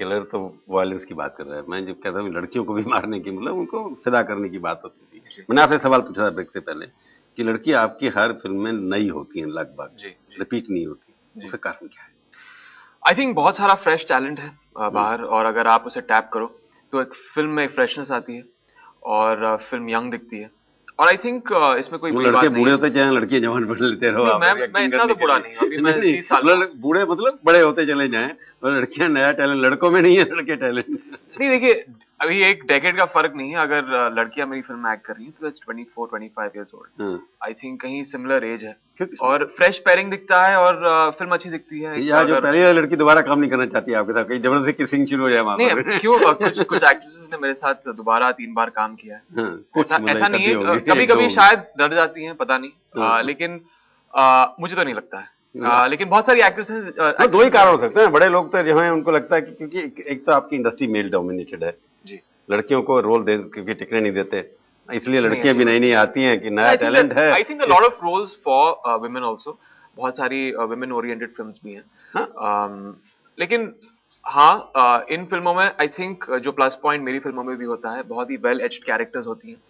Killer तो violence की बात कर रहा है, मैं जो कहता हूँ लड़कियों को भी मारने की, मतलब उनको फिदा करने की बात होती थी। मैंने आपसे सवाल पूछा था ब्रेक से पहले कि लड़की आपकी हर फिल्म में नई होती है, लगभग रिपीट नहीं होती, उसका कारण क्या है? आई थिंक बहुत सारा फ्रेश टैलेंट है बाहर, और अगर आप उसे टैप करो तो एक फिल्म में फ्रेशनेस आती है और फिल्म यंग दिखती है। और आई थिंक इसमें कोई वो बड़ी लड़के बात नहीं बूढ़े है। होते चाहे लड़की जवान बन लेते रहो, नहीं, आप मैं एक्टिंग इतना करने तो के बूढ़ा लिए। नहीं हूँ, अभी मैं नहीं नहीं, 30 साल का हूँ। बूढ़े मतलब बड़े होते चले जाएं, और लड़कियां नया टैलेंट, लड़कों में नहीं है लड़के टैलेंट। नहीं देखिए, अभी एक डेकेड का फर्क नहीं है। अगर लड़कियां मेरी फिल्म में एक्ट कर रही हैं तो it's 24-25 years old. I think कहीं सिमिलर एज है और फ्रेश पेयरिंग दिखता है और फिल्म अच्छी दिखती है। या जो अगर पहली वाली लड़की दोबारा काम नहीं करना चाहती है आपके साथ, कहीं जबरदस्ती किसिंग शुरू हो जाए वहां नहीं, पर। क्यों कुछ कुछ एक्ट्रेसेस ने मेरे साथ दोबारा 3 बार काम किया है। कुछ ऐसा मतलब ऐसा एक नहीं आधी है, होगी, कभी एक दो कभी होगी। शायद डर जाती हैं, पता नहीं। लेकिन मुझे तो नहीं लगता है। लेकिन बहुत सारी एक्ट्रेसेस तो दो ही कारण हो सकते हैं, बड़े लोग तो जो है उनको लगता है कि क्योंकि एक तो आपकी इंडस्ट्री मेल डोमिनेटेड है, जी, लड़कियों को रोल दे क्योंकि टिकने नहीं देते, इसलिए नहीं लड़कियां ऐसी भी बात नई नई नहीं। आती हैं कि नया टैलेंट है। I think a lot of roles for women also, बहुत सारी वुमेन ओरिएंटेड फिल्म्स भी हैं। हाँ, लेकिन हाँ, इन फिल्मों में आई थिंक जो प्लस पॉइंट मेरी फिल्मों में भी होता है, बहुत ही वेल एज्ड कैरेक्टर्स होती हैं।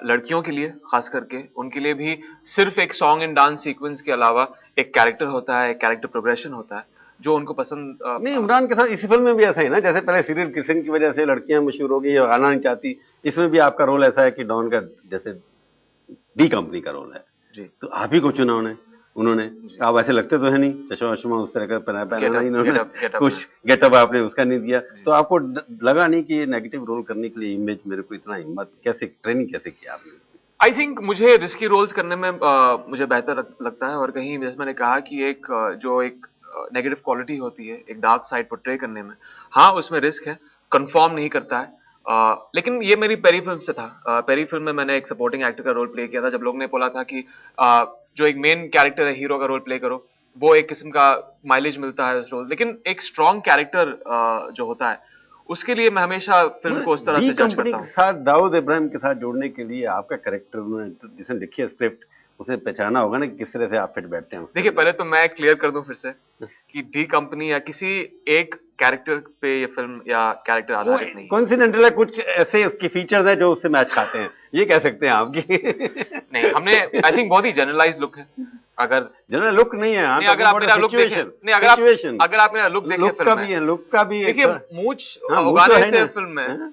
लड़कियों के लिए खास करके, उनके लिए भी सिर्फ एक सॉन्ग एंड डांस सीक्वेंस के अलावा एक कैरेक्टर होता है, एक कैरेक्टर प्रोग्रेशन होता है जो उनको पसंद। नहीं, इमरान के साथ इसी फिल्म में भी ऐसा ही ना, जैसे पहले सीरियल किसिंग की वजह से लड़कियां मशहूर हो गई और आना नहीं चाहती, इसमें भी आपका रोल ऐसा है कि डॉन का जैसे डी कंपनी का रोल है, जी, तो आप ही को चुना उन्होंने। जी, आप ऐसे लगते तो है नहीं, चश्मा वश्मा उस तरह का पहनाना ही इन्होंने, गेटअप कुछ में। गेटअप आपने उसका नहीं दिया, तो आपको लगा नहीं कि ये नेगेटिव रोल करने के लिए इमेज मेरे को इतना हिम्मत, कैसे ट्रेनिंग कैसे किया आपने उसकी? आई थिंक मुझे रिस्की रोल्स करने में मुझे बेहतर लगता है, और कहीं जैसे मैंने कहा कि जो एक नेगेटिव क्वालिटी होती है एक डार्क साइड पोर्ट्रे करने में, हाँ उसमें रिस्क है, कंफर्म नहीं करता है। लेकिन ये मेरी पहली फिल्म से था। पहली फिल्म में मैंने एक सपोर्टिंग एक्टर का रोल प्ले किया था। जब लोग ने बोला था कि जो एक मेन कैरेक्टर है, हीरो का रोल प्ले करो, वो एक किस्म का माइलेज मिलता है उस रोल, लेकिन एक स्ट्रॉन्ग कैरेक्टर जो होता है उसके लिए मैं हमेशा फिल्म को उस तरह डी से जज कंपनी करता के हूँ। साथ दाऊद इब्राहिम के साथ जोड़ने के लिए आपका कैरेक्टर उन्होंने जिसने लिखी है स्क्रिप्ट, उसे पहचाना होगा ना कि किस तरह से आप फिट बैठते हैं देखिए, उसके पहले तो मैं क्लियर कर दूं फिर से कि डी कंपनी या किसी एक कैरेक्टर पे ये फिल्म या कैरेक्टर वो आधारित नहीं है। कोइंसिडेंटल है, कुछ ऐसे उसकी फीचर्स हैं जो उससे मैच खाते हैं, ये कह सकते हैं नहीं, हमने आई थिंक बहुत ही जनरलाइज लुक है। अगर जनरल लुक नहीं है, नहीं, अगर आप मेरा लुक देखें, नहीं अगर आप मेरा लुक देखें लुक का फिल्म भी में, है, लुक का भी देखिए है। मूंछ हाँ, मुंह तो उगाने है से ना। फिल्म में हाँ?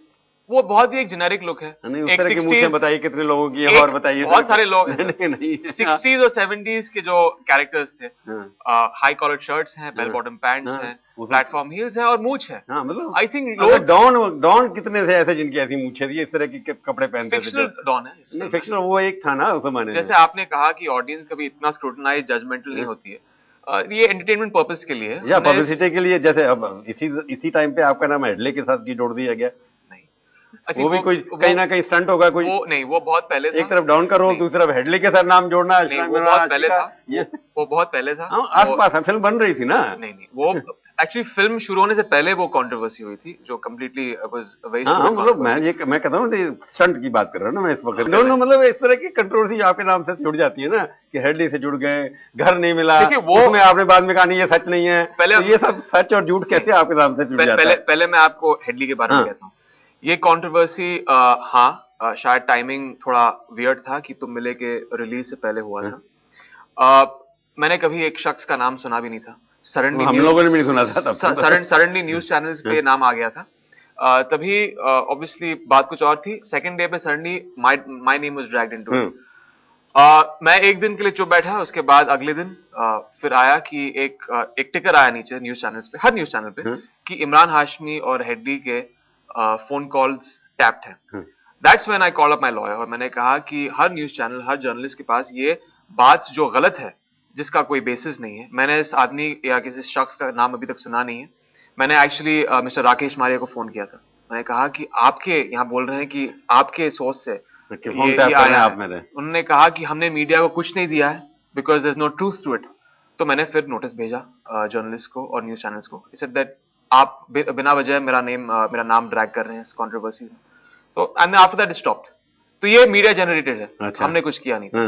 वो बहुत ही एक जेनेरिक लुक है। नहीं, उस एक तरह की मूंछें बताइए कितने लोगों की है, और बताइए। बहुत सारे लोग हैं। नहीं नहीं, 60s और 70s के जो कैरेक्टर्स थे, हाँ, हाई कॉलर शर्ट्स हैं, बेल हाँ, बॉटम पैंट्स हाँ, हैं, प्लेटफॉर्म हील्स हैं और मूंछ है। हाँ, मतलब आई थिंक अच्छा, लोग डॉन डॉन कितने थे ऐसे जिनकी ऐसी मूछें थी, इस तरह के कपड़े पहनते थे जो? फिक्शनल डॉन है इस नहीं, फिल्म में। फिक्शनल वो एक था ना उस जमाने में। जैसे आपने कहा कि ऑडियंस कभी इतना स्क्रूटनाइज जजमेंटल नहीं हाँ? होती है, ये एंटरटेनमेंट पर्पस के लिए या हमने पब्लिसिटी के लिए, जैसे अब इसी टाइम पे आपका नाम हेडले के साथ भी जोड़ दिया गया, नहीं, आई वो थिंक भी कोई कहीं ना कहीं स्टंट होगा कोई? वो नहीं, वो बहुत पहले था। एक तरफ डॉन का रोल, नहीं, दूसरी तरफ हेडले के साथ नाम जोड़ना, नहीं, इमरान वो बहुत हाशमी पहले का, था। वो बहुत पहले था। हाँ, आसपास है, फिल्म बन रही थी ना। नहीं नहीं, वो एक्चुअली फिल्म शुरू होने से पहले वो कंट्रोवर्सी हुई थी जो कम्प्लीटली वाज वेरी हाँ हाँ, स्टूपिड मतलब कंट्रोवर्सी। मैं कहता हूँ स्टंट की बात कर रहा हूँ ना मैं इस वक्त, दोनों मतलब इस तरह की कंट्रोवर्सी आपके नाम से जुड़ जाती है ना, कि हेडली से जुड़ गए, घर नहीं मिला, देखिए वो उसमें आपने बाद में कहा नहीं ये सच नहीं है, पहले तो ये सब सच और झूठ कैसे आपके नाम से जुड़ जाता है? पहले मैं आपको हेडली के बारे में हाँ, कहता हूँ। ये कंट्रोवर्सी, हाँ, शायद टाइमिंग थोड़ा वियर्ड था कि तुम मिले के रिलीज से पहले हुआ हाँ, था। मैंने कभी एक शख्स का नाम सुना भी नहीं था। वो हम लोगों ने भी नहीं सुना था तब तक। सडनली न्यूज चैनल्स पे नाम आ गया था। तभी ऑब्वियसली बात कुछ और थी। सेकंड डे पे suddenly my name was dragged into it. मैं एक दिन के लिए चुप बैठा, उसके बाद अगले दिन फिर आया कि एक टिकर आया नीचे न्यूज चैनल्स पे, हर न्यूज चैनल पे, कि इमरान हाशमी और हेडली के फोन कॉल्स टैप्ड हैं। That's when I call up my lawyer, और मैंने कहा कि हर न्यूज चैनल, हर जर्नलिस्ट के पास ये बात जो गलत है, जिसका कोई बेसिस नहीं है, मैंने इस आदमी या किसी शख्स का नाम अभी तक सुना नहीं है। मैंने एक्चुअली मिस्टर राकेश मारिया को फोन किया था। मैंने कहा कि आपके यहाँ बोल रहे हैं कि आपके सोर्स से ये आया है। उन्होंने कहा कि हमने मीडिया को कुछ नहीं दिया है, because there is no truth to it. तो मैंने फिर नोटिस भेजा जर्नलिस्ट को और न्यूज चैनल्स को, सेड दैट आप बिना वजह मेरा नाम ड्रैग कर रहे हैं इस कंट्रोवर्सी में। तो एंड आफ्टर दैट स्टॉप्ड। तो ये मीडिया जनरेटेड है। अच्छा, हमने कुछ किया नहीं था।